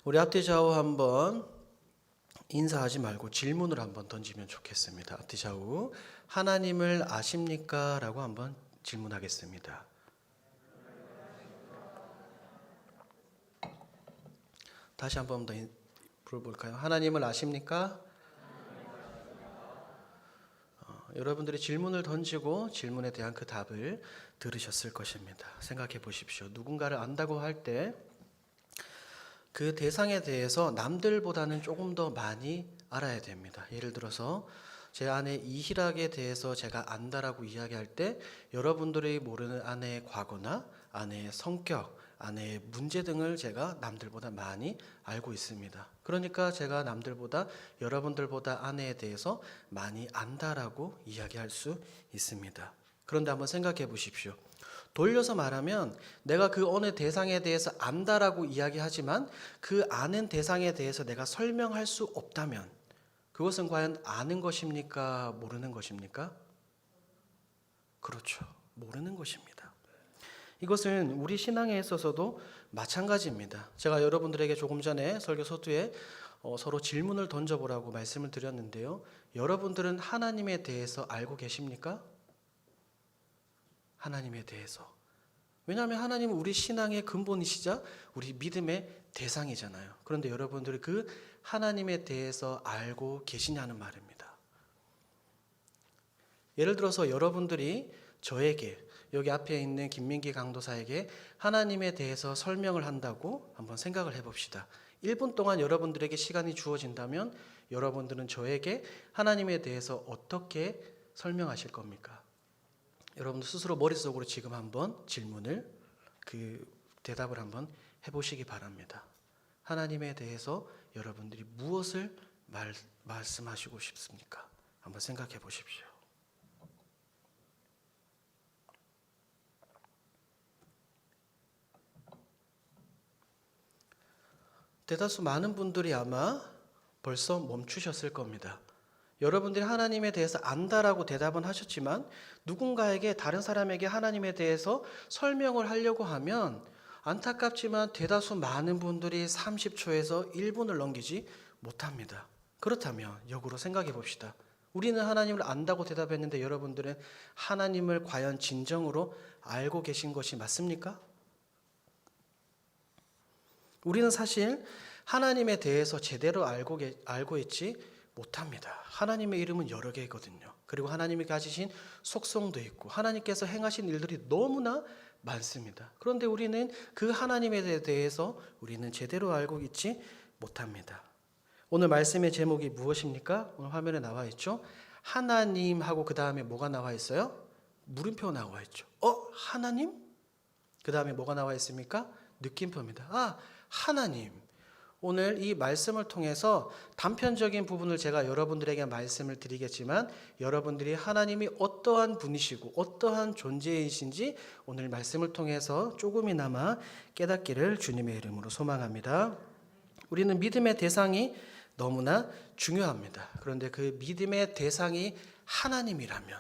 우리 앞뒤 좌우 한번 인사하지 말고 질문을 한번 던지면 좋겠습니다. 앞뒤 좌우 하나님을 아십니까? 라고 한번 질문하겠습니다. 다시 한번 더 물어볼까요? 하나님을 아십니까? 여러분들이 질문을 던지고 질문에 대한 그 답을 들으셨을 것입니다. 생각해 보십시오. 누군가를 안다고 할 때 그 대상에 대해서 남들보다는 조금 더 많이 알아야 됩니다. 예를 들어서 제 아내 이희락에 대해서 제가 안다라고 이야기할 때 여러분들이 모르는 아내의 과거나 아내의 성격, 아내의 문제 등을 제가 남들보다 많이 알고 있습니다. 그러니까 제가 남들보다 여러분들보다 아내에 대해서 많이 안다라고 이야기할 수 있습니다. 그런데 한번 생각해 보십시오. 돌려서 말하면 내가 그 어느 대상에 대해서 안다라고 이야기하지만 그 아는 대상에 대해서 내가 설명할 수 없다면 그것은 과연 아는 것입니까? 모르는 것입니까? 그렇죠. 모르는 것입니다. 이것은 우리 신앙에 있어서도 마찬가지입니다. 제가 여러분들에게 조금 전에 설교 서두에 서로 질문을 던져보라고 말씀을 드렸는데요. 여러분들은 하나님에 대해서 알고 계십니까? 하나님에 대해서. 왜냐하면 하나님은 우리 신앙의 근본이시자 우리 믿음의 대상이잖아요. 그런데 여러분들이 그 하나님에 대해서 알고 계시냐는 말입니다. 예를 들어서 여러분들이 저에게 여기 앞에 있는 김민기 강도사에게 하나님에 대해서 설명을 한다고 한번 생각을 해봅시다. 1분 동안 여러분들에게 시간이 주어진다면 여러분들은 저에게 하나님에 대해서 어떻게 설명하실 겁니까? 여러분들 스스로 머릿속으로 지금 한번 질문을 대답을 한번 해보시기 바랍니다. 하나님에 대해서 여러분들이 무엇을 말씀하시고 싶습니까? 한번 생각해 보십시오. 대다수 많은 분들이 아마 벌써 멈추셨을 겁니다. 여러분들이 하나님에 대해서 안다라고 대답은 하셨지만 누군가에게 다른 사람에게 하나님에 대해서 설명을 하려고 하면 안타깝지만 대다수 많은 분들이 30초에서 1분을 넘기지 못합니다. 그렇다면 역으로 생각해 봅시다. 우리는 하나님을 안다고 대답했는데 여러분들은 하나님을 과연 진정으로 알고 계신 것이 맞습니까? 우리는 사실 하나님에 대해서 제대로 알고 있지 못합니다. 하나님의 이름은 여러 개거든요. 그리고 하나님이 가지신 속성도 있고 하나님께서 행하신 일들이 너무나 많습니다. 그런데 우리는 그 하나님에 대해서 우리는 제대로 알고 있지 못합니다. 오늘 말씀의 제목이 무엇입니까? 오늘 화면에 나와 있죠. 하나님하고 그 다음에 뭐가 나와 있어요? 물음표 나와 있죠. 하나님? 그 다음에 뭐가 나와 있습니까? 느낌표입니다. 하나님. 오늘 이 말씀을 통해서 단편적인 부분을 제가 여러분들에게 말씀을 드리겠지만 여러분들이 하나님이 어떠한 분이시고 어떠한 존재이신지 오늘 말씀을 통해서 조금이나마 깨닫기를 주님의 이름으로 소망합니다. 우리는 믿음의 대상이 너무나 중요합니다. 그런데 그 믿음의 대상이 하나님이라면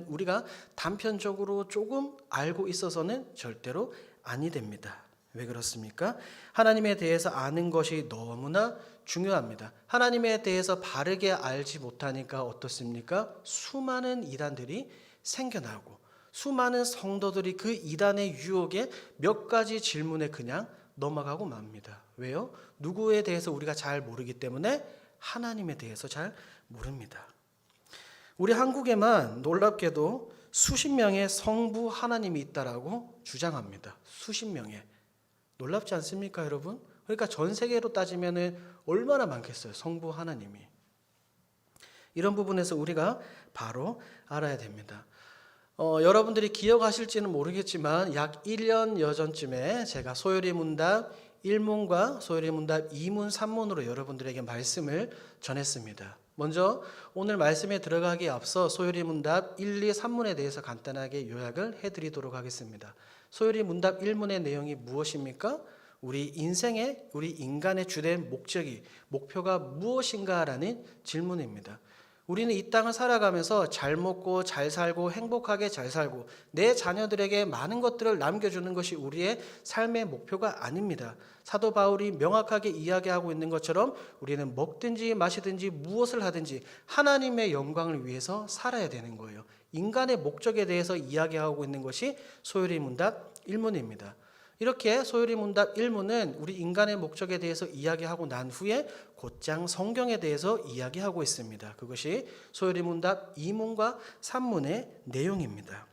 우리가 단편적으로 조금 알고 있어서는 절대로 아니 됩니다. 왜 그렇습니까? 하나님에 대해서 아는 것이 너무나 중요합니다. 하나님에 대해서 바르게 알지 못하니까 어떻습니까? 수많은 이단들이 생겨나고 수많은 성도들이 그 이단의 유혹에 몇 가지 질문에 그냥 넘어가고 맙니다. 왜요? 누구에 대해서 우리가 잘 모르기 때문에 하나님에 대해서 잘 모릅니다. 우리 한국에만 놀랍게도 수십 명의 성부 하나님이 있다라고 주장합니다. 수십 명의. 놀랍지 않습니까, 여러분? 그러니까 전 세계로 따지면 얼마나 많겠어요, 성부 하나님이. 이런 부분에서 우리가 바로 알아야 됩니다. 여러분들이 기억하실지는 모르겠지만 약 1년여 전쯤에 제가 소요리 문답 1문과 소요리 문답 2문, 3문으로 여러분들에게 말씀을 전했습니다. 먼저 오늘 말씀에 들어가기에 앞서 소요리 문답 1, 2, 3문에 대해서 간단하게 요약을 해드리도록 하겠습니다. 소요리 문답 1문의 내용이 무엇입니까? 우리 인간의 주된 목표가 무엇인가라는 질문입니다. 우리는 이 땅을 살아가면서 잘 먹고 잘 살고 행복하게 잘 살고 내 자녀들에게 많은 것들을 남겨주는 것이 우리의 삶의 목표가 아닙니다. 사도 바울이 명확하게 이야기하고 있는 것처럼 우리는 먹든지 마시든지 무엇을 하든지 하나님의 영광을 위해서 살아야 되는 거예요. 인간의 목적에 대해서 이야기하고 있는 것이 소요리 문답 1문입니다. 이렇게 소요리 문답 1문은 우리 인간의 목적에 대해서 이야기하고 난 후에 곧장 성경에 대해서 이야기하고 있습니다. 그것이 소요리 문답 2문과 3문의 내용입니다.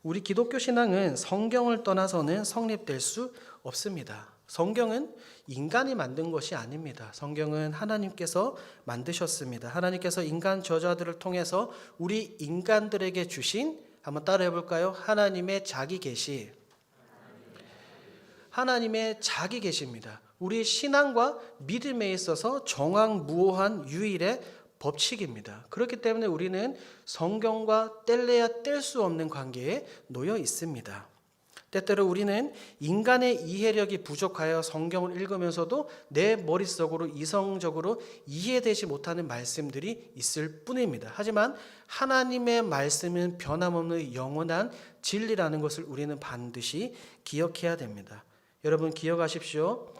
우리 기독교 신앙은 성경을 떠나서는 성립될 수 없습니다. 성경은 인간이 만든 것이 아닙니다. 성경은 하나님께서 만드셨습니다. 하나님께서 인간 저자들을 통해서 우리 인간들에게 주신, 한번 따라해 볼까요? 하나님의 자기 계시. 하나님의 자기 계시입니다. 우리 신앙과 믿음에 있어서 정황무오한 유일의 법칙입니다. 그렇기 때문에 우리는 성경과 뗄래야 뗄 수 없는 관계에 놓여 있습니다. 때때로 우리는 인간의 이해력이 부족하여 성경을 읽으면서도 내 머릿속으로 이성적으로 이해되지 못하는 말씀들이 있을 뿐입니다. 하지만 하나님의 말씀은 변함없는 영원한 진리라는 것을 우리는 반드시 기억해야 됩니다. 여러분 기억하십시오.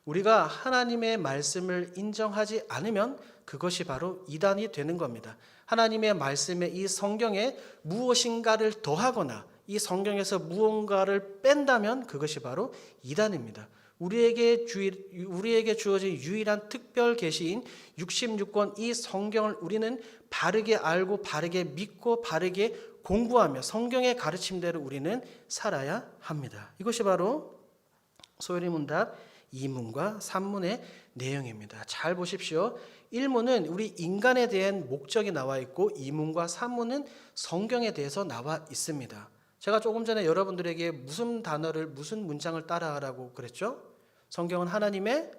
우리가 하나님의 말씀을 인정하지 않으면 그것이 바로 이단이 되는 겁니다. 하나님의 말씀에 이 성경에 무엇인가를 더하거나 이 성경에서 무언가를 뺀다면 그것이 바로 이단입니다. 우리에게 주어진 유일한 특별 계시인 66권 이 성경을 우리는 바르게 알고 바르게 믿고 바르게 공부하며 성경의 가르침대로 우리는 살아야 합니다. 이것이 바로 소요리 문답 2문과 3문의 내용입니다. 잘 보십시오. 1문은 우리 인간에 대한 목적이 나와 있고 2문과 3문은 성경에 대해서 나와 있습니다. 제가 조금 전에 여러분들에게 무슨 문장을 따라하라고 그랬죠? 성경은 하나님의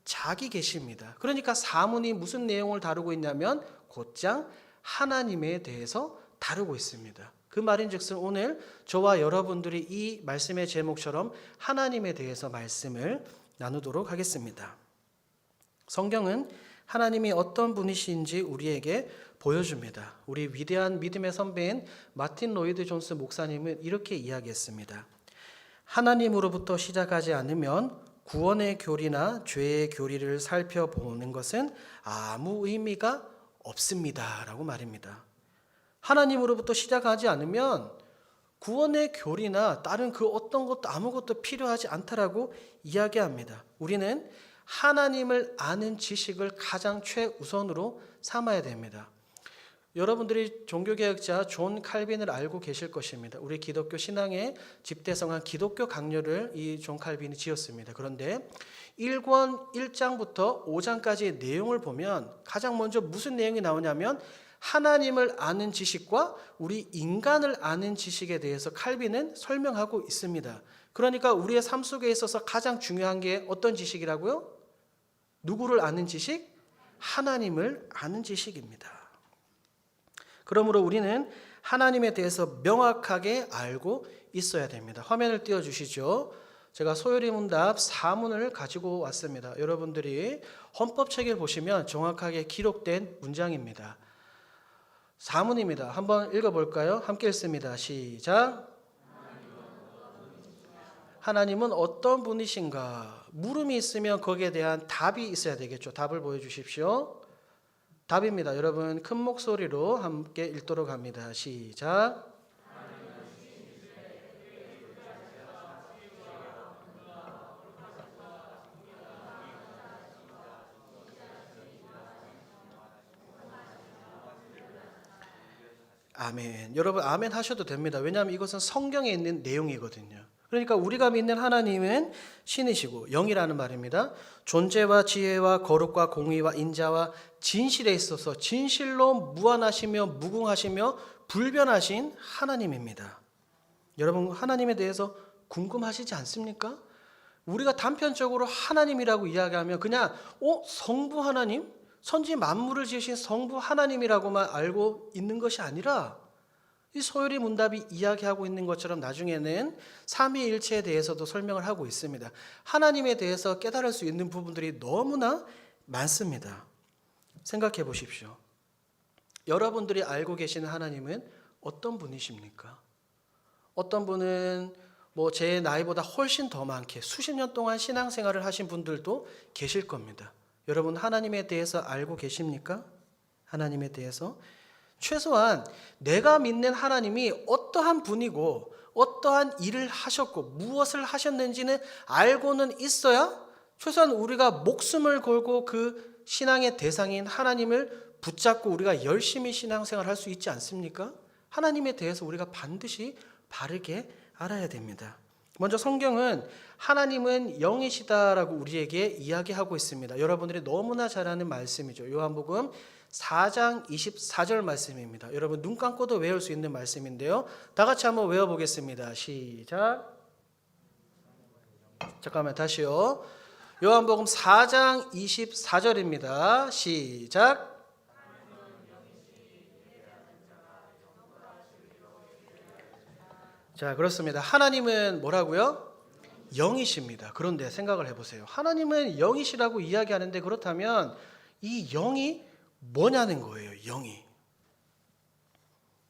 자기 계시입니다. 그러니까 4문이 무슨 내용을 다루고 있냐면 곧장 하나님에 대해서 다루고 있습니다. 그 말인즉슨 오늘 저와 여러분들이 이 말씀의 제목처럼 하나님에 대해서 말씀을 나누도록 하겠습니다. 성경은 하나님이 어떤 분이신지 우리에게 보여줍니다. 우리 위대한 믿음의 선배인 마틴 로이드 존스 목사님은 이렇게 이야기했습니다. 하나님으로부터 시작하지 않으면 구원의 교리나 죄의 교리를 살펴보는 것은 아무 의미가 없습니다. 라고 말입니다. 하나님으로부터 시작하지 않으면 구원의 교리나 다른 그 어떤 것도 아무것도 필요하지 않다라고 이야기합니다. 우리는 하나님을 아는 지식을 가장 최우선으로 삼아야 됩니다. 여러분들이 종교개혁자 존 칼빈을 알고 계실 것입니다. 우리 기독교 신앙의 집대성한 기독교 강요를 이 존 칼빈이 지었습니다. 그런데 1권 1장부터 5장까지의 내용을 보면 가장 먼저 무슨 내용이 나오냐면 하나님을 아는 지식과 우리 인간을 아는 지식에 대해서 칼빈은 설명하고 있습니다. 그러니까 우리의 삶 속에 있어서 가장 중요한 게 어떤 지식이라고요? 누구를 아는 지식? 하나님을 아는 지식입니다. 그러므로 우리는 하나님에 대해서 명확하게 알고 있어야 됩니다. 화면을 띄워주시죠. 제가 소요리 문답 4문을 가지고 왔습니다. 여러분들이 헌법책을 보시면 정확하게 기록된 문장입니다. 4문입니다. 한번 읽어볼까요? 함께 읽습니다. 시작. 하나님은 어떤 분이신가? 물음이 있으면 거기에 대한 답이 있어야 되겠죠. 답을 보여주십시오. 답입니다. 여러분 큰 목소리로 함께 읽도록 합니다. 시작. 아멘. 여러분 아멘 하셔도 됩니다. 왜냐하면 이것은 성경에 있는 내용이거든요. 그러니까 우리가 믿는 하나님은 신이시고 영이라는 말입니다. 존재와 지혜와 거룩과 공의와 인자와 진실에 있어서 진실로 무한하시며 무궁하시며 불변하신 하나님입니다. 여러분 하나님에 대해서 궁금하시지 않습니까? 우리가 단편적으로 하나님이라고 이야기하면 그냥 성부 하나님? 천지 만물을 지으신 성부 하나님이라고만 알고 있는 것이 아니라 이 소요리 문답이 이야기하고 있는 것처럼 나중에는 삼위일체에 대해서도 설명을 하고 있습니다. 하나님에 대해서 깨달을 수 있는 부분들이 너무나 많습니다. 생각해 보십시오. 여러분들이 알고 계시는 하나님은 어떤 분이십니까? 어떤 분은 제 나이보다 훨씬 더 많게 수십 년 동안 신앙생활을 하신 분들도 계실 겁니다. 여러분 하나님에 대해서 알고 계십니까? 하나님에 대해서 최소한 내가 믿는 하나님이 어떠한 분이고 어떠한 일을 하셨고 무엇을 하셨는지는 알고는 있어야 최소한 우리가 목숨을 걸고 그 신앙의 대상인 하나님을 붙잡고 우리가 열심히 신앙생활을 할 수 있지 않습니까? 하나님에 대해서 우리가 반드시 바르게 알아야 됩니다. 먼저 성경은 하나님은 영이시다라고 우리에게 이야기하고 있습니다. 여러분들이 너무나 잘 아는 말씀이죠. 요한복음 4장 24절 말씀입니다. 여러분 눈 감고도 외울 수 있는 말씀인데요. 다 같이 한번 외워보겠습니다. 시작. 잠깐만 다시요. 요한복음 4장 24절입니다. 시작. 자, 그렇습니다. 하나님은 뭐라고요? 영이십니다. 그런데 생각을 해보세요. 하나님은 영이시라고 이야기하는데 그렇다면 이 영이 뭐냐는 거예요. 영이.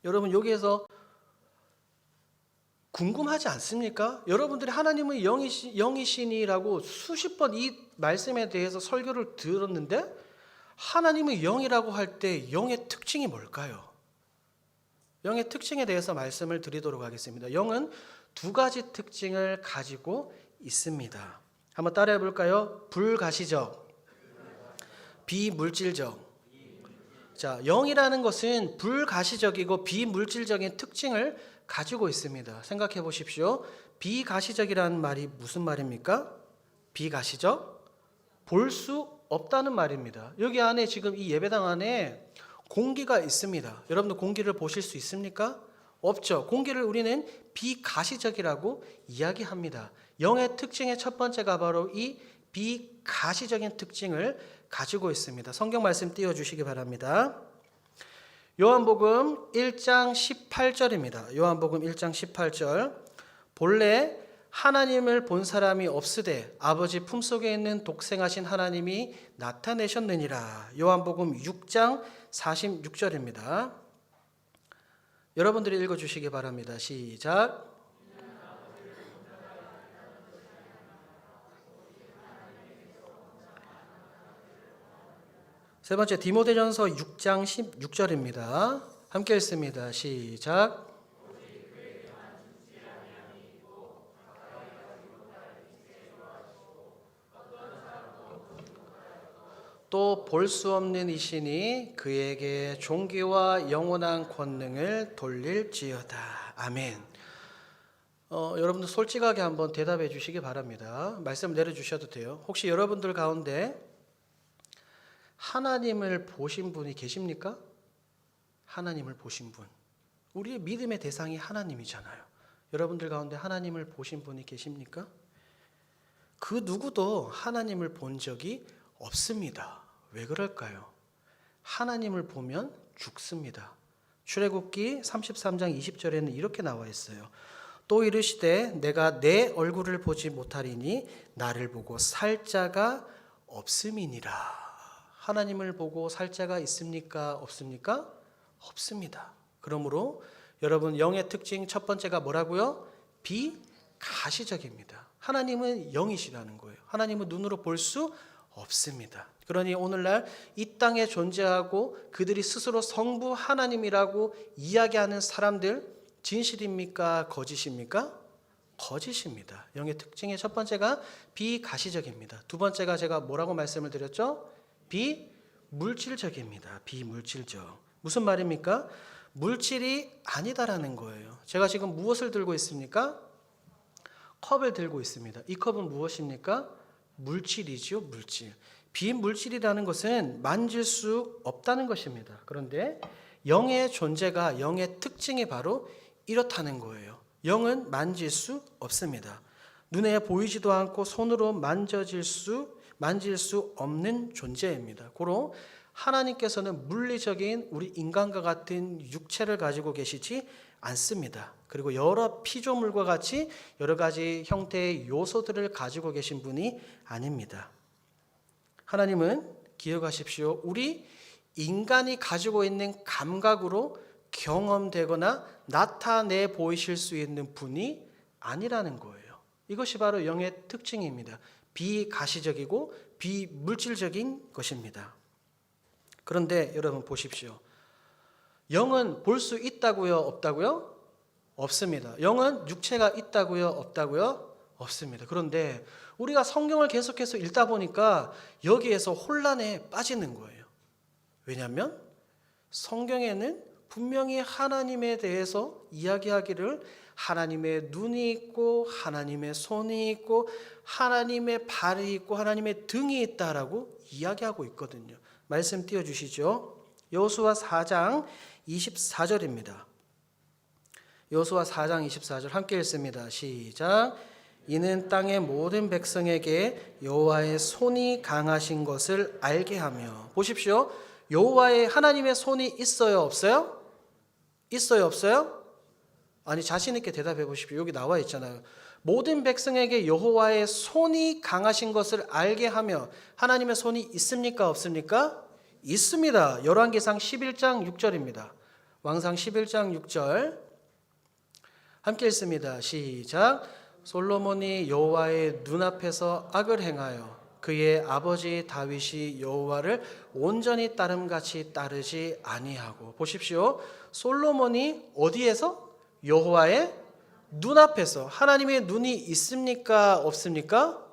여러분 여기에서 궁금하지 않습니까? 여러분들이 하나님은 영이시니라고 수십 번 이 말씀에 대해서 설교를 들었는데 하나님은 영이라고 할 때 영의 특징이 뭘까요? 영의 특징에 대해서 말씀을 드리도록 하겠습니다. 영은 두 가지 특징을 가지고 있습니다. 한번 따라해 볼까요? 불가시적, 비물질적. 자, 영이라는 것은 불가시적이고 비물질적인 특징을 가지고 있습니다. 생각해 보십시오. 비가시적이라는 말이 무슨 말입니까? 비가시적? 볼 수 없다는 말입니다. 여기 안에 지금 이 예배당 안에 공기가 있습니다. 여러분들 공기를 보실 수 있습니까? 없죠. 공기를 우리는 비가시적이라고 이야기합니다. 영의 특징의 첫 번째가 바로 이 비가시적인 특징을 가지고 있습니다. 성경 말씀 띄워주시기 바랍니다. 요한복음 1장 18절입니다. 요한복음 1장 18절. 본래 하나님을 본 사람이 없으되 아버지 품속에 있는 독생하신 하나님이 나타내셨느니라. 요한복음 6장 46절입니다. 여러분들이 읽어주시기 바랍니다. 시작. 세 번째 디모데전서 6장 16절입니다. 함께 읽습니다. 시작. 또 볼 수 없는 이신이 그에게 존귀와 영원한 권능을 돌릴지어다. 아멘. 여러분들 솔직하게 한번 대답해 주시기 바랍니다. 말씀 내려주셔도 돼요. 혹시 여러분들 가운데 하나님을 보신 분이 계십니까? 하나님을 보신 분. 우리의 믿음의 대상이 하나님이잖아요. 여러분들 가운데 하나님을 보신 분이 계십니까? 그 누구도 하나님을 본 적이 없습니다. 왜 그럴까요? 하나님을 보면 죽습니다. 출애굽기 33장 20절에는 이렇게 나와 있어요. 또 이르시되 내가 내 얼굴을 보지 못하리니 나를 보고 살 자가 없음이니라. 하나님을 보고 살 자가 있습니까? 없습니까? 없습니다. 그러므로 여러분 영의 특징 첫 번째가 뭐라고요? 비가시적입니다. 하나님은 영이시라는 거예요. 하나님은 눈으로 볼 수 없습니다. 그러니 오늘날 이 땅에 존재하고 그들이 스스로 성부 하나님이라고 이야기하는 사람들 진실입니까? 거짓입니까? 거짓입니다. 영의 특징의 첫 번째가 비가시적입니다. 두 번째가 제가 뭐라고 말씀을 드렸죠? 비물질적입니다. 비물질적. 무슨 말입니까? 물질이 아니다라는 거예요. 제가 지금 무엇을 들고 있습니까? 컵을 들고 있습니다. 이 컵은 무엇입니까? 물질이죠, 물질. 비물질이라는 것은 만질 수 없다는 것입니다. 그런데 영의 존재가, 영의 특징이 바로 이렇다는 거예요. 영은 만질 수 없습니다. 눈에 보이지도 않고 손으로 만질 수 없는 존재입니다. 고로 하나님께서는 물리적인 우리 인간과 같은 육체를 가지고 계시지 않습니다. 그리고 여러 피조물과 같이 여러 가지 형태의 요소들을 가지고 계신 분이 아닙니다. 하나님은 기억하십시오. 우리 인간이 가지고 있는 감각으로 경험되거나 나타내 보이실 수 있는 분이 아니라는 거예요. 이것이 바로 영의 특징입니다. 비가시적이고 비물질적인 것입니다. 그런데 여러분 보십시오. 영은 볼 수 있다고요? 없다고요? 없습니다. 영은 육체가 있다고요? 없다고요? 없습니다. 그런데 우리가 성경을 계속해서 읽다 보니까 여기에서 혼란에 빠지는 거예요. 왜냐하면 성경에는 분명히 하나님에 대해서 이야기하기를 하나님의 눈이 있고 하나님의 손이 있고 하나님의 발이 있고 하나님의 등이 있다라고 이야기하고 있거든요. 말씀 띄워주시죠. 여호수아 4장 24절입니다. 여호수아 4장 24절 함께 읽습니다. 시작. 이는 땅의 모든 백성에게 여호와의 손이 강하신 것을 알게 하며. 보십시오. 여호와의 하나님의 손이 있어요, 없어요? 있어요, 없어요? 아니 자신 있게 대답해 보십시오. 여기 나와 있잖아요. 모든 백성에게 여호와의 손이 강하신 것을 알게 하며. 하나님의 손이 있습니까, 없습니까? 있습니다. 열왕기상 11장 6절입니다. 왕상 11장 6절 함께 읽습니다. 시작. 솔로몬이 여호와의 눈앞에서 악을 행하여 그의 아버지 다윗이 여호와를 온전히 따름같이 따르지 아니하고. 보십시오. 솔로몬이 어디에서? 여호와의 눈앞에서. 하나님의 눈이 있습니까, 없습니까?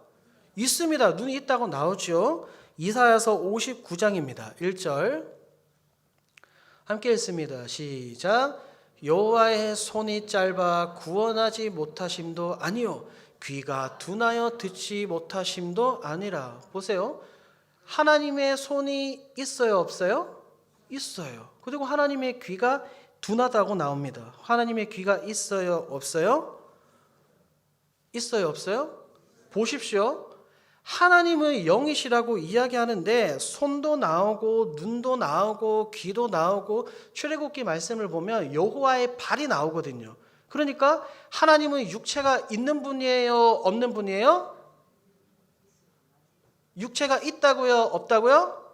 있습니다. 눈이 있다고 나오죠. 이사야서 59장입니다. 1절 함께 읽습니다. 시작. 여호와의 손이 짧아 구원하지 못하심도 아니요 귀가 둔하여 듣지 못하심도 아니라. 보세요. 하나님의 손이 있어요, 없어요? 있어요. 그리고 하나님의 귀가 둔하다고 나옵니다. 하나님의 귀가 있어요, 없어요? 있어요, 없어요? 보십시오. 하나님의 영이시라고 이야기하는데 손도 나오고 눈도 나오고 귀도 나오고 출애굽기 말씀을 보면 여호와의 발이 나오거든요. 그러니까 하나님은 육체가 있는 분이에요, 없는 분이에요? 육체가 있다고요, 없다고요?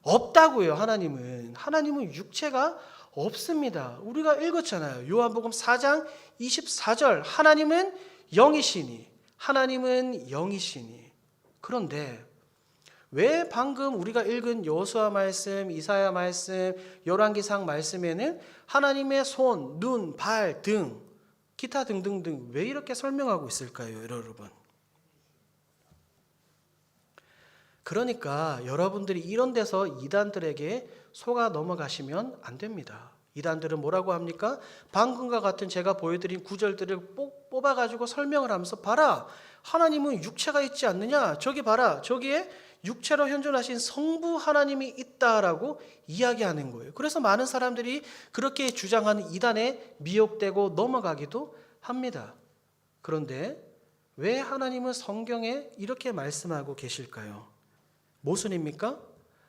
없다고요. 하나님은 육체가 없습니다. 우리가 읽었잖아요. 요한복음 4장 24절 하나님은 영이시니. 그런데 왜 방금 우리가 읽은 여호수아 말씀, 이사야 말씀, 열왕기상 말씀에는 하나님의 손, 눈, 발, 등, 기타 등등등 왜 이렇게 설명하고 있을까요, 여러분? 그러니까 여러분들이 이런 데서 이단들에게 속아 넘어가시면 안 됩니다. 이단들은 뭐라고 합니까? 방금과 같은 제가 보여드린 구절들을 뽑아가지고 설명을 하면서 봐라. 하나님은 육체가 있지 않느냐? 저기 봐라. 저기에 육체로 현존하신 성부 하나님이 있다라고 이야기하는 거예요. 그래서 많은 사람들이 그렇게 주장하는 이단에 미혹되고 넘어가기도 합니다. 그런데 왜 하나님은 성경에 이렇게 말씀하고 계실까요? 모순입니까?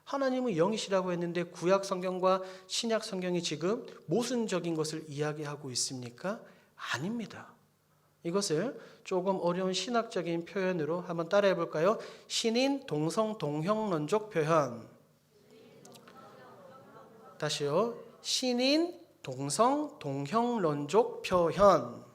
하나님은 영이시라고 했는데 구약 성경과 신약 성경이 지금 모순적인 것을 이야기하고 있습니까? 아닙니다. 이것을 조금 어려운 신학적인 표현으로 한번 따라해 볼까요? 신인 동성 동형론적 표현. 다시요. 신인 동성 동형론적 표현.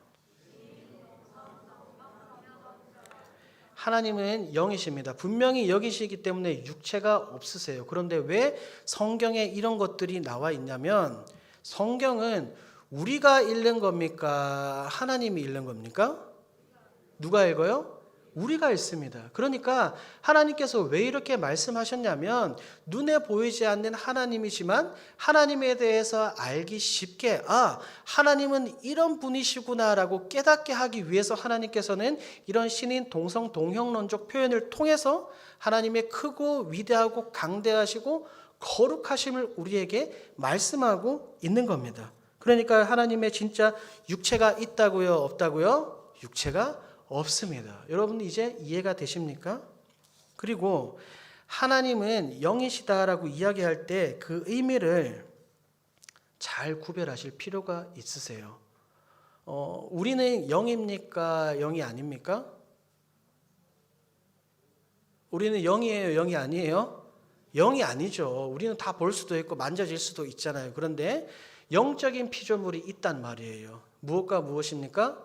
하나님은 영이십니다. 분명히 영이시기 때문에 육체가 없으세요. 그런데 왜 성경에 이런 것들이 나와 있냐면 성경은 우리가 읽는 겁니까? 하나님이 읽는 겁니까? 누가 읽어요? 우리가 읽습니다. 그러니까 하나님께서 왜 이렇게 말씀하셨냐면 눈에 보이지 않는 하나님이지만 하나님에 대해서 알기 쉽게 하나님은 이런 분이시구나라고 깨닫게 하기 위해서 하나님께서는 이런 신인 동성 동형론적 표현을 통해서 하나님의 크고 위대하고 강대하시고 거룩하심을 우리에게 말씀하고 있는 겁니다. 그러니까 하나님의 진짜 육체가 있다고요, 없다고요? 육체가 없습니다. 여러분 이제 이해가 되십니까? 그리고 하나님은 영이시다라고 이야기할 때 그 의미를 잘 구별하실 필요가 있으세요. 우리는 영입니까? 영이 아닙니까? 우리는 영이에요, 영이 아니에요? 영이 아니죠. 우리는 다 볼 수도 있고 만져질 수도 있잖아요. 그런데 영적인 피조물이 있단 말이에요. 무엇과 무엇입니까?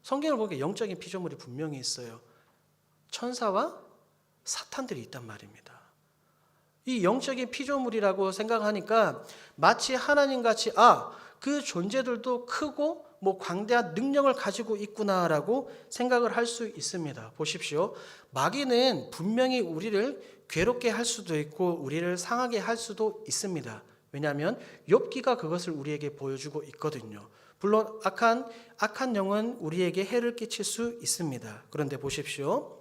성경을 보니까 영적인 피조물이 분명히 있어요. 천사와 사탄들이 있단 말입니다. 이 영적인 피조물이라고 생각하니까 마치 하나님같이 그 존재들도 크고 광대한 능력을 가지고 있구나라고 생각을 할 수 있습니다. 보십시오. 마귀는 분명히 우리를 괴롭게 할 수도 있고 우리를 상하게 할 수도 있습니다. 왜냐하면 욥기가 그것을 우리에게 보여주고 있거든요. 물론 악한 영은 우리에게 해를 끼칠 수 있습니다. 그런데 보십시오.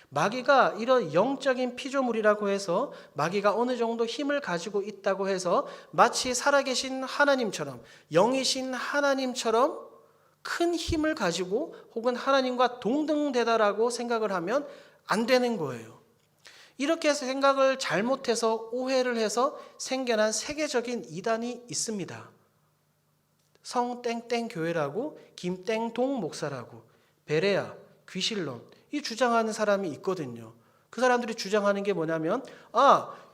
마귀가 이런 영적인 피조물이라고 해서 마귀가 어느 정도 힘을 가지고 있다고 해서 마치 살아계신 하나님처럼 영이신 하나님처럼 큰 힘을 가지고 혹은 하나님과 동등되다라고 생각을 하면 안 되는 거예요. 이렇게 생각을 잘못해서 오해를 해서 생겨난 세계적인 이단이 있습니다. 성땡땡 교회라고 김땡동 목사라고 베레아, 귀신론 이 주장하는 사람이 있거든요. 그 사람들이 주장하는 게 뭐냐면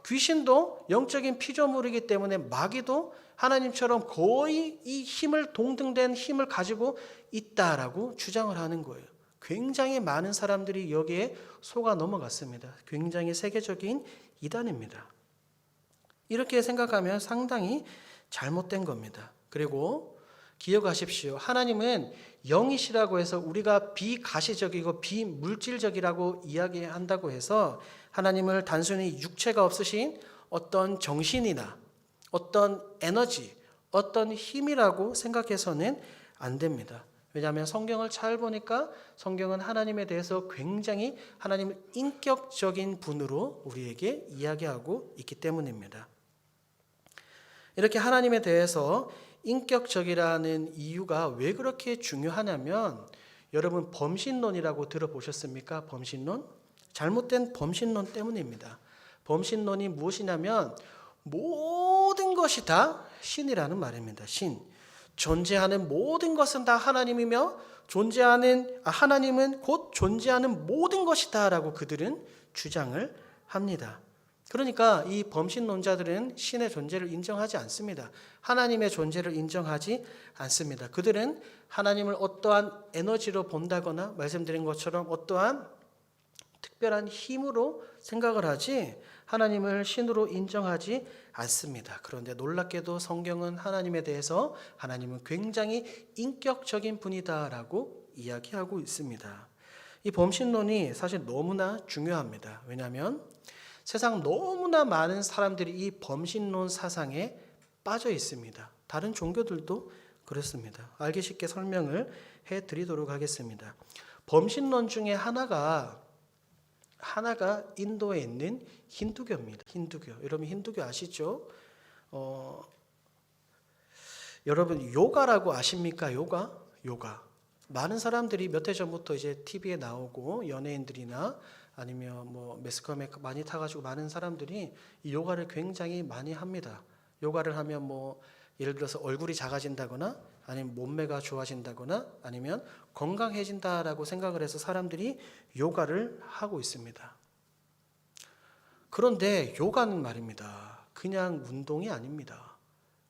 귀신도 영적인 피조물이기 때문에 마귀도 하나님처럼 거의 이 힘을 동등된 힘을 가지고 있다라고 주장을 하는 거예요. 굉장히 많은 사람들이 여기에 속아 넘어갔습니다. 굉장히 세계적인 이단입니다. 이렇게 생각하면 상당히 잘못된 겁니다. 그리고 기억하십시오. 하나님은 영이시라고 해서 우리가 비가시적이고 비물질적이라고 이야기한다고 해서 하나님을 단순히 육체가 없으신 어떤 정신이나 어떤 에너지, 어떤 힘이라고 생각해서는 안 됩니다. 왜냐하면 성경을 잘 보니까 성경은 하나님에 대해서 굉장히 하나님을 인격적인 분으로 우리에게 이야기하고 있기 때문입니다. 이렇게 하나님에 대해서 인격적이라는 이유가 왜 그렇게 중요하냐면 여러분 범신론이라고 들어보셨습니까? 범신론? 잘못된 범신론 때문입니다. 범신론이 무엇이냐면 모든 것이 다 신이라는 말입니다. 신. 존재하는 모든 것은 다 하나님이며 하나님은 곧 존재하는 모든 것이다라고 그들은 주장을 합니다. 그러니까 이 범신론자들은 신의 존재를 인정하지 않습니다. 하나님의 존재를 인정하지 않습니다. 그들은 하나님을 어떠한 에너지로 본다거나 말씀드린 것처럼 어떠한 특별한 힘으로 생각을 하지 하나님을 신으로 인정하지 않습니다. 그런데 놀랍게도 성경은 하나님에 대해서 하나님은 굉장히 인격적인 분이다라고 이야기하고 있습니다. 이 범신론이 사실 너무나 중요합니다. 왜냐하면 세상 너무나 많은 사람들이 이 범신론 사상에 빠져 있습니다. 다른 종교들도 그렇습니다. 알기 쉽게 설명을 해드리도록 하겠습니다. 범신론 중에 하나가 인도에 있는 힌두교입니다. 힌두교. 여러분 힌두교 아시죠? 여러분 요가라고 아십니까? 요가. 많은 사람들이 몇 해 전부터 이제 TV에 나오고 연예인들이나 아니면 매스컴에 많이 타가지고 많은 사람들이 이 요가를 굉장히 많이 합니다. 요가를 하면 예를 들어서 얼굴이 작아진다거나 아니면 몸매가 좋아진다거나 아니면 건강해진다라고 생각을 해서 사람들이 요가를 하고 있습니다. 그런데 요가는 말입니다. 그냥 운동이 아닙니다.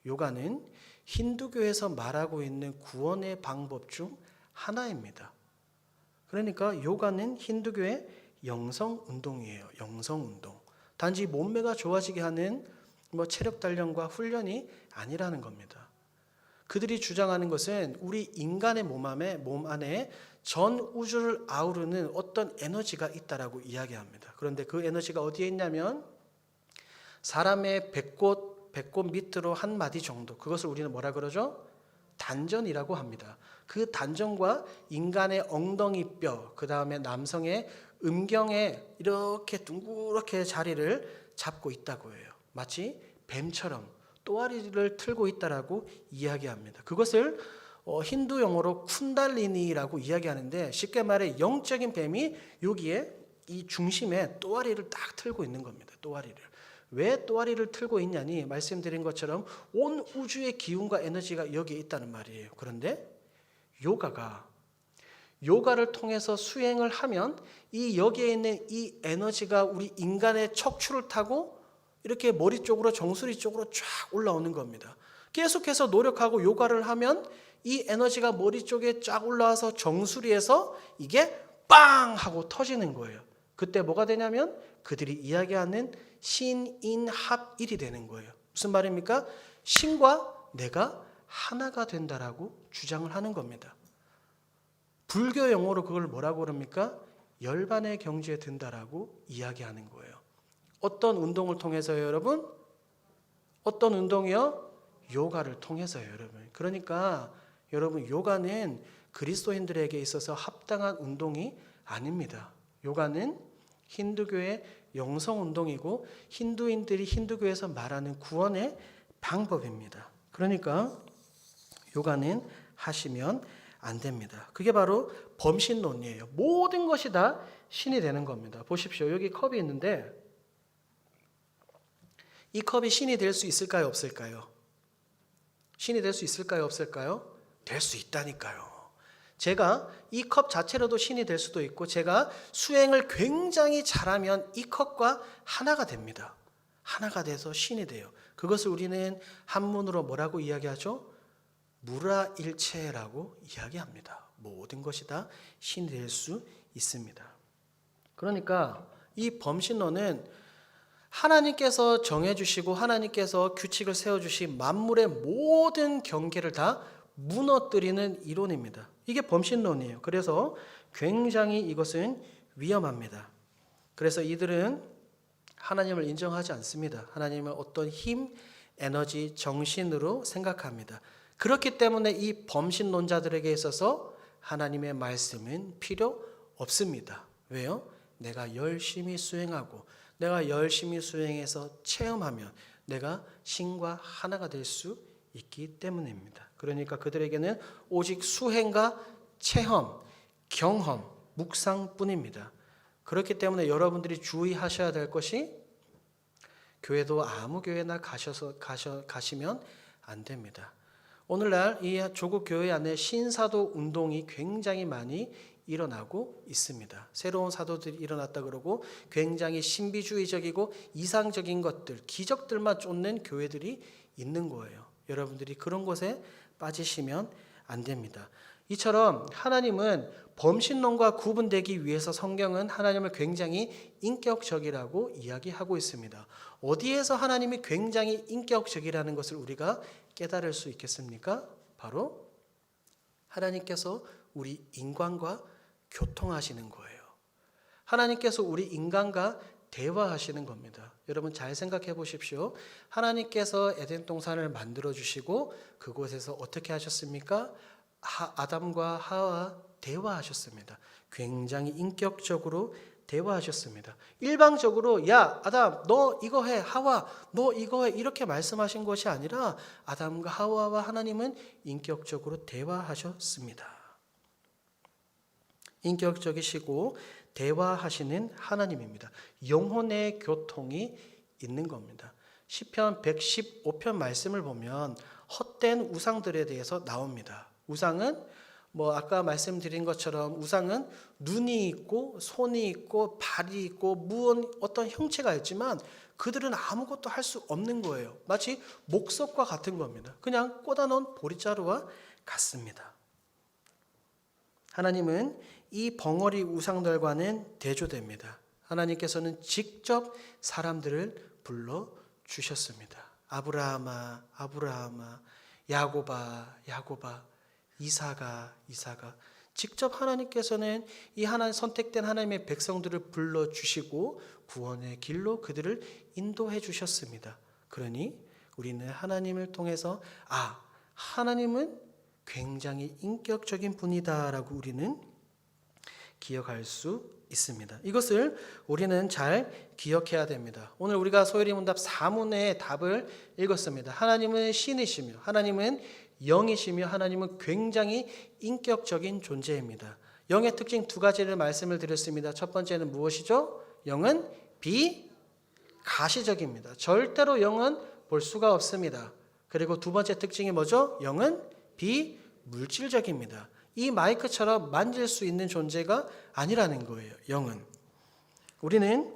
요가는 힌두교에서 말하고 있는 구원의 방법 중 하나입니다. 그러니까 요가는 힌두교의 영성 운동이에요. 영성 운동. 단지 몸매가 좋아지게 하는 체력 단련과 훈련이 아니라는 겁니다. 그들이 주장하는 것은 우리 인간의 몸 안에 전 우주를 아우르는 어떤 에너지가 있다라고 이야기합니다. 그런데 그 에너지가 어디에 있냐면 사람의 배꼽 밑으로 한 마디 정도, 그것을 우리는 뭐라 그러죠? 단전이라고 합니다. 그 단전과 인간의 엉덩이 뼈, 그 다음에 남성의 음경에 이렇게 둥그렇게 자리를 잡고 있다고 해요. 마치 뱀처럼 또아리를 틀고 있다라고 이야기합니다. 그것을 힌두 용어로 쿤달리니라고 이야기하는데 쉽게 말해 영적인 뱀이 여기에 이 중심에 또아리를 딱 틀고 있는 겁니다. 또아리를. 왜 또아리를 틀고 있냐니 말씀드린 것처럼 온 우주의 기운과 에너지가 여기에 있다는 말이에요. 그런데 요가를 통해서 수행을 하면 이 여기에 있는 이 에너지가 우리 인간의 척추를 타고 이렇게 머리 쪽으로 정수리 쪽으로 쫙 올라오는 겁니다. 계속해서 노력하고 요가를 하면 이 에너지가 머리 쪽에 쫙 올라와서 정수리에서 이게 빵 하고 터지는 거예요. 그때 뭐가 되냐면 그들이 이야기하는 신인합일이 되는 거예요. 무슨 말입니까? 신과 내가 하나가 된다라고 주장을 하는 겁니다. 불교 용어로 그걸 뭐라고 그럽니까? 열반의 경지에 든다라고 이야기하는 거예요. 어떤 운동을 통해서요, 여러분? 어떤 운동이요? 요가를 통해서요, 여러분. 그러니까 여러분, 요가는 그리스도인들에게 있어서 합당한 운동이 아닙니다. 요가는 힌두교의 영성 운동이고 힌두인들이 힌두교에서 말하는 구원의 방법입니다. 그러니까 요가는 하시면 안 됩니다. 그게 바로 범신론이에요. 모든 것이 다 신이 되는 겁니다. 보십시오. 여기 컵이 있는데 이 컵이 신이 될 수 있을까요? 없을까요? 신이 될 수 있을까요? 없을까요? 될 수 있다니까요. 제가 이 컵 자체로도 신이 될 수도 있고 제가 수행을 굉장히 잘하면 이 컵과 하나가 됩니다. 하나가 돼서 신이 돼요. 그것을 우리는 한문으로 뭐라고 이야기하죠? 무라일체라고 이야기합니다. 모든 것이 다 신이 될 수 있습니다. 그러니까 이 범신론은 하나님께서 정해주시고 하나님께서 규칙을 세워주신 만물의 모든 경계를 다 무너뜨리는 이론입니다. 이게 범신론이에요. 그래서 굉장히 이것은 위험합니다. 그래서 이들은 하나님을 인정하지 않습니다. 하나님을 어떤 힘, 에너지, 정신으로 생각합니다. 그렇기 때문에 이 범신론자들에게 있어서 하나님의 말씀은 필요 없습니다. 왜요? 내가 열심히 수행하고 내가 열심히 수행해서 체험하면 내가 신과 하나가 될 수 있기 때문입니다. 그러니까 그들에게는 오직 수행과 체험, 경험, 묵상뿐입니다. 그렇기 때문에 여러분들이 주의하셔야 될 것이 교회도 아무 교회나 가시면 안 됩니다. 오늘날 이 조국 교회 안에 신사도 운동이 굉장히 많이 일어나고 있습니다. 새로운 사도들이 일어났다 그러고 굉장히 신비주의적이고 이상적인 것들, 기적들만 쫓는 교회들이 있는 거예요. 여러분들이 그런 곳에 빠지시면 안 됩니다. 이처럼 하나님은 범신론과 구분되기 위해서 성경은 하나님을 굉장히 인격적이라고 이야기하고 있습니다. 어디에서 하나님이 굉장히 인격적이라는 것을 우리가 깨달을 수 있겠습니까? 바로 하나님께서 우리 인간과 교통하시는 거예요. 하나님께서 우리 인간과 대화하시는 겁니다. 여러분 잘 생각해 보십시오. 하나님께서 에덴 동산을 만들어 주시고 그곳에서 어떻게 하셨습니까? 아담과 하와 대화하셨습니다. 굉장히 인격적으로 대화하셨습니다. 일방적으로 야 아담 너 이거 해, 하와 너 이거 해 이렇게 말씀하신 것이 아니라 아담과 하와와 하나님은 인격적으로 대화하셨습니다. 인격적이시고 대화하시는 하나님입니다. 영혼의 교통이 있는 겁니다. 시편 115편 말씀을 보면 헛된 우상들에 대해서 나옵니다. 우상은 아까 말씀드린 것처럼 우상은 눈이 있고 손이 있고 발이 있고 무언 어떤 형체가 있지만 그들은 아무것도 할 수 없는 거예요. 마치 목석과 같은 겁니다. 그냥 꽂아놓은 보리자루와 같습니다. 하나님은 이 벙어리 우상들과는 대조됩니다. 하나님께서는 직접 사람들을 불러주셨습니다. 아브라함아 아브라함아, 야곱아 야곱아, 이사가 이사가. 직접 하나님께서는 이 선택된 하나님의 백성들을 불러주시고 구원의 길로 그들을 인도해 주셨습니다. 그러니 우리는 하나님을 통해서 하나님은 굉장히 인격적인 분이다라고 우리는 기억할 수 있습니다. 이것을 우리는 잘 기억해야 됩니다. 오늘 우리가 소요리 문답 4문의 답을 읽었습니다. 하나님은 신이시며 하나님은 영이시며 하나님은 굉장히 인격적인 존재입니다. 영의 특징 두 가지를 말씀을 드렸습니다. 첫 번째는 무엇이죠? 영은 비가시적입니다. 절대로 영은 볼 수가 없습니다. 그리고 두 번째 특징이 뭐죠? 영은 비물질적입니다. 이 마이크처럼 만질 수 있는 존재가 아니라는 거예요. 영은. 우리는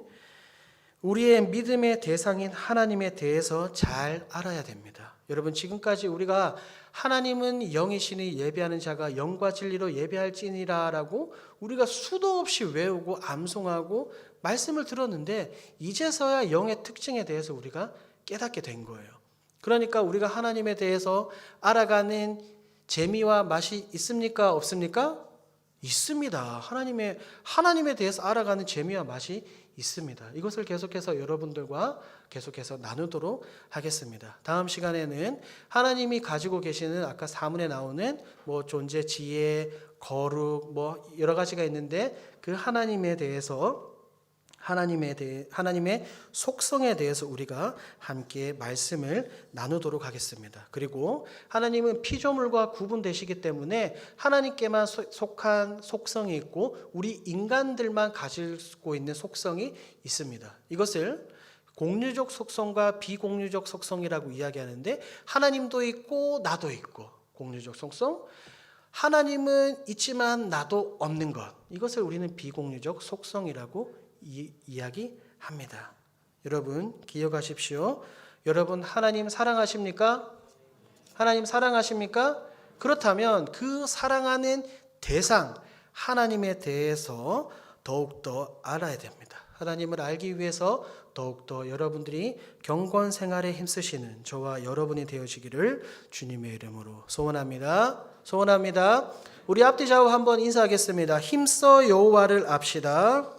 우리의 믿음의 대상인 하나님에 대해서 잘 알아야 됩니다. 여러분, 지금까지 우리가 하나님은 영이시니 예배하는 자가 영과 진리로 예배할지니라라고 우리가 수도 없이 외우고 암송하고 말씀을 들었는데 이제서야 영의 특징에 대해서 우리가 깨닫게 된 거예요. 그러니까 우리가 하나님에 대해서 알아가는 재미와 맛이 있습니까? 없습니까? 있습니다. 하나님에 대해서 알아가는 재미와 맛이 있습니다. 이것을 계속해서 여러분들과 계속해서 나누도록 하겠습니다. 다음 시간에는 하나님이 가지고 계시는 아까 사문에 나오는 존재, 지혜, 거룩 여러 가지가 있는데 그 하나님의 속성에 대해서 우리가 함께 말씀을 나누도록 하겠습니다. 그리고 하나님은 피조물과 구분되시기 때문에 하나님께만 속한 속성이 있고 우리 인간들만 가지고 있는 속성이 있습니다. 이것을 공유적 속성과 비공유적 속성이라고 이야기하는데 하나님도 있고 나도 있고 공유적 속성, 하나님은 있지만 나도 없는 것, 이것을 우리는 비공유적 속성이라고 이야기합니다. 여러분 기억하십시오. 여러분 하나님 사랑하십니까? 하나님 사랑하십니까? 그렇다면 그 사랑하는 대상 하나님에 대해서 더욱더 알아야 됩니다. 하나님을 알기 위해서 더욱더 여러분들이 경건 생활에 힘쓰시는 저와 여러분이 되어지기를 주님의 이름으로 소원합니다. 우리 앞뒤 좌우 한번 인사하겠습니다. 힘써 여호와를 압시다.